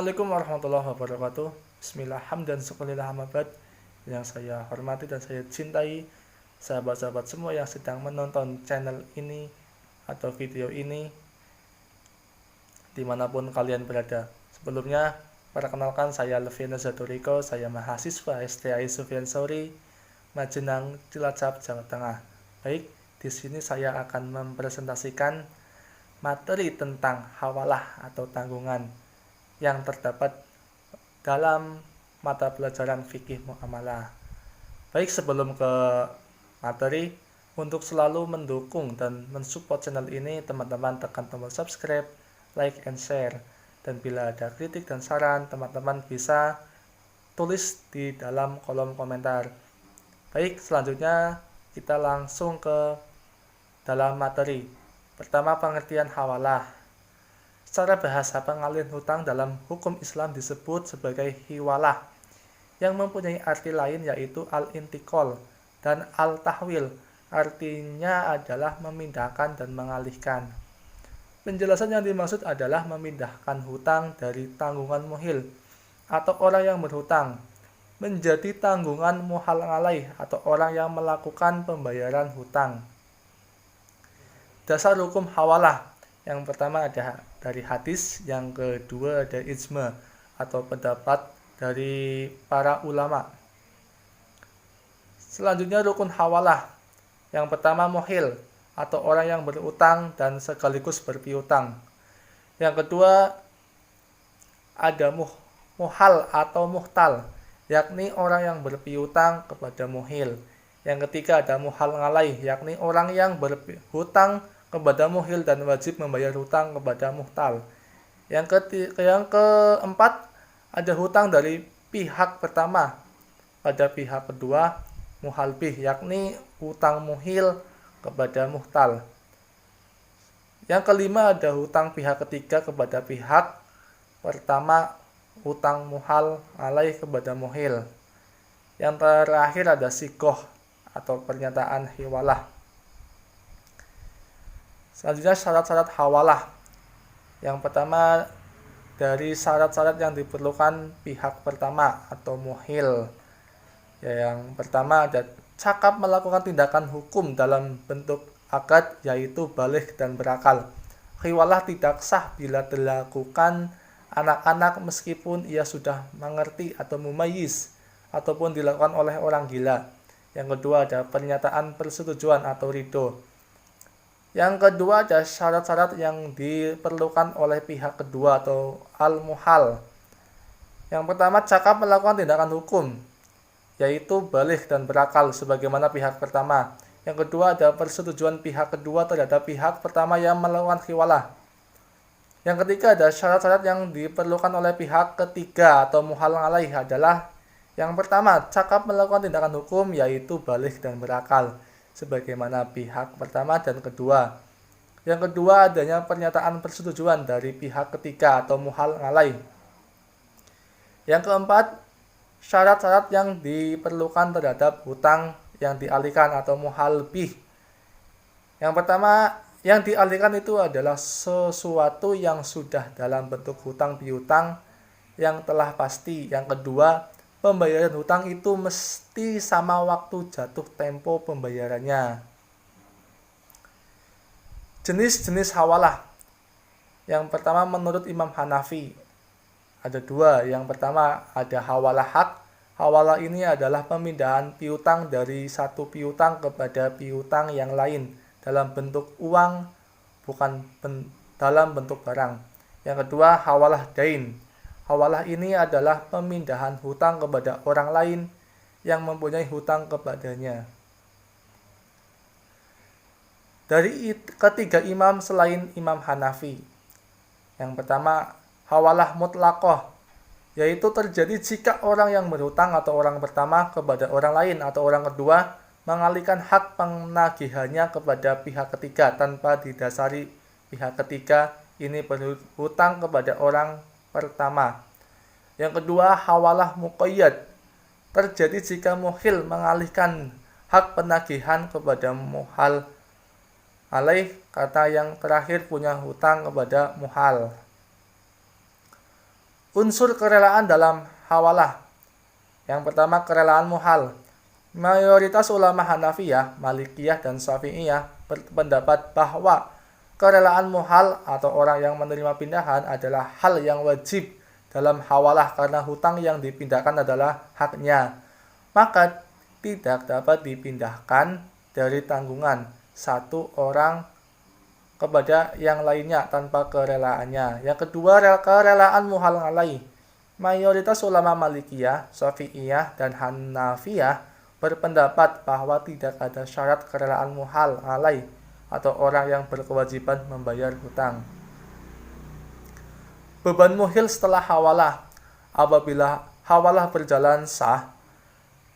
Assalamualaikum warahmatullahi wabarakatuh. Bismillah, hamdan syukurillah hamabad. Yang saya hormati dan saya cintai sahabat-sahabat semua yang sedang menonton channel ini atau video ini dimanapun kalian berada. Sebelumnya, perkenalkan saya Leviana Zaturiko, saya mahasiswa STI Sufyan Sauri, Majenang, Cilacap, Jawa Tengah. Baik, di sini saya akan mempresentasikan materi tentang hawalah atau tanggungan yang terdapat dalam mata pelajaran fikih muamalah. Baik, sebelum ke materi, untuk selalu mendukung dan mensupport channel ini, teman-teman tekan tombol subscribe, like, and share. Dan bila ada kritik dan saran, teman-teman bisa tulis di dalam kolom komentar. Baik, selanjutnya kita langsung ke dalam materi. Pertama, pengertian hawalah. Secara bahasa, pengalihan hutang dalam hukum Islam disebut sebagai hiwalah, yang mempunyai arti lain yaitu al-intikol dan al-tahwil. Artinya adalah memindahkan dan mengalihkan. Penjelasan yang dimaksud adalah memindahkan hutang dari tanggungan muhil atau orang yang berhutang menjadi tanggungan muhal alaih atau orang yang melakukan pembayaran hutang. Dasar hukum hawalah, yang pertama ada dari hadis, yang kedua ada ijma atau pendapat dari para ulama. Selanjutnya rukun hawalah. Yang pertama muhil atau orang yang berutang dan sekaligus berpiutang. Yang kedua ada muhal atau muhtal, yakni orang yang berpiutang kepada muhil. Yang ketiga ada muhal ngalaih, yakni orang yang berhutang kepada muhil dan wajib membayar hutang kepada muhtal. Yang keempat ada hutang dari pihak pertama pada pihak kedua, muhal bih, yakni hutang muhil kepada muhtal. Yang kelima ada hutang pihak ketiga kepada pihak pertama, hutang muhal alaih kepada muhil. Yang terakhir ada sigoh atau pernyataan hiwalah. Selanjutnya syarat-syarat hawalah. Yang pertama dari syarat-syarat yang diperlukan pihak pertama atau muhil. Yang pertama ada cakap melakukan tindakan hukum dalam bentuk akad, yaitu baligh dan berakal. Hiwalah tidak sah bila dilakukan anak-anak meskipun ia sudah mengerti atau mumayyiz, ataupun dilakukan oleh orang gila. Yang kedua ada pernyataan persetujuan atau ridho. Yang kedua ada syarat-syarat yang diperlukan oleh pihak kedua atau al-muhal. Yang pertama cakap melakukan tindakan hukum, yaitu baligh dan berakal sebagaimana pihak pertama. Yang kedua ada persetujuan pihak kedua terhadap pihak pertama yang melakukan hiwalah. Yang ketiga ada syarat-syarat yang diperlukan oleh pihak ketiga atau muhal alaih adalah yang pertama cakap melakukan tindakan hukum, yaitu baligh dan berakal sebagaimana pihak pertama dan kedua. Yang kedua adanya pernyataan persetujuan dari pihak ketiga atau muhal alaih. Yang keempat, syarat-syarat yang diperlukan terhadap hutang yang dialihkan atau muhal bih. Yang pertama, yang dialihkan itu adalah sesuatu yang sudah dalam bentuk hutang piutang yang telah pasti. Yang kedua, pembayaran hutang itu mesti sama waktu jatuh tempo pembayarannya. Jenis-jenis hawalah. Yang pertama menurut Imam Hanafi ada dua. Yang pertama ada hawalah hak. Hawalah ini adalah pemindahan piutang dari satu piutang kepada piutang yang lain dalam bentuk uang, bukan dalam bentuk barang. Yang kedua hawalah dain. Hawalah ini adalah pemindahan hutang kepada orang lain yang mempunyai hutang kepadanya. Dari ketiga imam selain Imam Hanafi. Yang pertama, hawalah mutlaqah, yaitu terjadi jika orang yang berhutang atau orang pertama kepada orang lain atau orang kedua mengalihkan hak penagihannya kepada pihak ketiga tanpa didasari pihak ketiga ini berhutang kepada orang pertama. Yang kedua, hawalah muqayyad, terjadi jika muhil mengalihkan hak penagihan kepada muhal alaih, kata yang terakhir punya hutang kepada muhal. Unsur kerelaan dalam hawalah. Yang pertama, kerelaan muhal. Mayoritas ulama Hanafiyah, Malikiyah, dan Syafi'iyah berpendapat bahwa kerelaan muhal atau orang yang menerima pindahan adalah hal yang wajib dalam hawalah karena hutang yang dipindahkan adalah haknya. Maka tidak dapat dipindahkan dari tanggungan satu orang kepada yang lainnya tanpa kerelaannya. Yang kedua, kerelaan muhal alaih. Mayoritas ulama Malikiyah, Syafi'iyah, dan Hanafiyah berpendapat bahwa tidak ada syarat kerelaan muhal alaih atau orang yang berkewajiban membayar hutang. Beban muhil setelah hawalah. Apabila hawalah berjalan sah,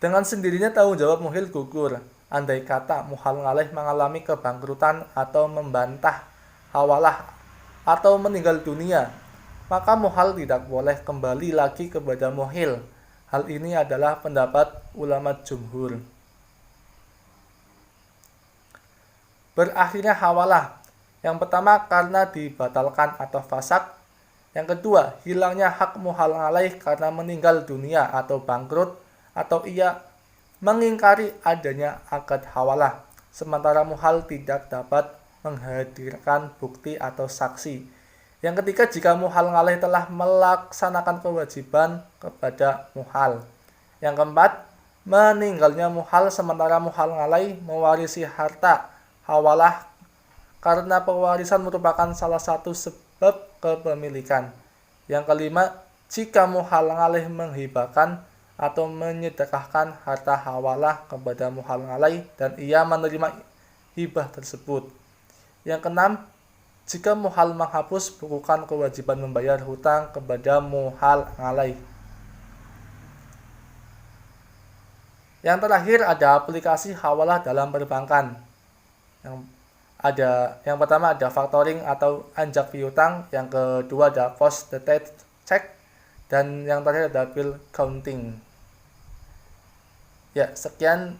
dengan sendirinya tanggung jawab muhil gugur. Andai kata muhal alaih mengalami kebangkrutan atau membantah hawalah atau meninggal dunia, maka muhal tidak boleh kembali lagi kepada muhil. Hal ini adalah pendapat ulama jumhur. Berakhirnya hawalah. Yang pertama, karena dibatalkan atau fasak. Yang kedua, hilangnya hak muhal alaih karena meninggal dunia atau bangkrut, atau ia mengingkari adanya akad hawalah, sementara muhal tidak dapat menghadirkan bukti atau saksi. Yang ketiga, jika muhal alaih telah melaksanakan kewajiban kepada muhal. Yang keempat, meninggalnya muhal sementara muhal alaih mewarisi harta hawalah karena pewarisan merupakan salah satu sebab kepemilikan. Yang kelima, jika muhal alaih menghibahkan atau menyedekahkan harta hawalah kepada muhal alaih dan ia menerima hibah tersebut. Yang keenam, jika muhal menghapus bukan kewajiban membayar hutang kepada muhal alaih. Yang terakhir ada aplikasi hawalah dalam perbankan. Yang pertama ada factoring atau anjak piutang, yang kedua ada post dated check, dan yang terakhir ada bill counting. Ya, sekian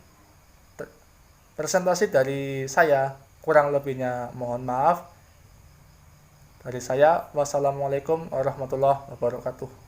presentasi dari saya. Kurang lebihnya mohon maaf. Dari saya, wassalamualaikum warahmatullahi wabarakatuh.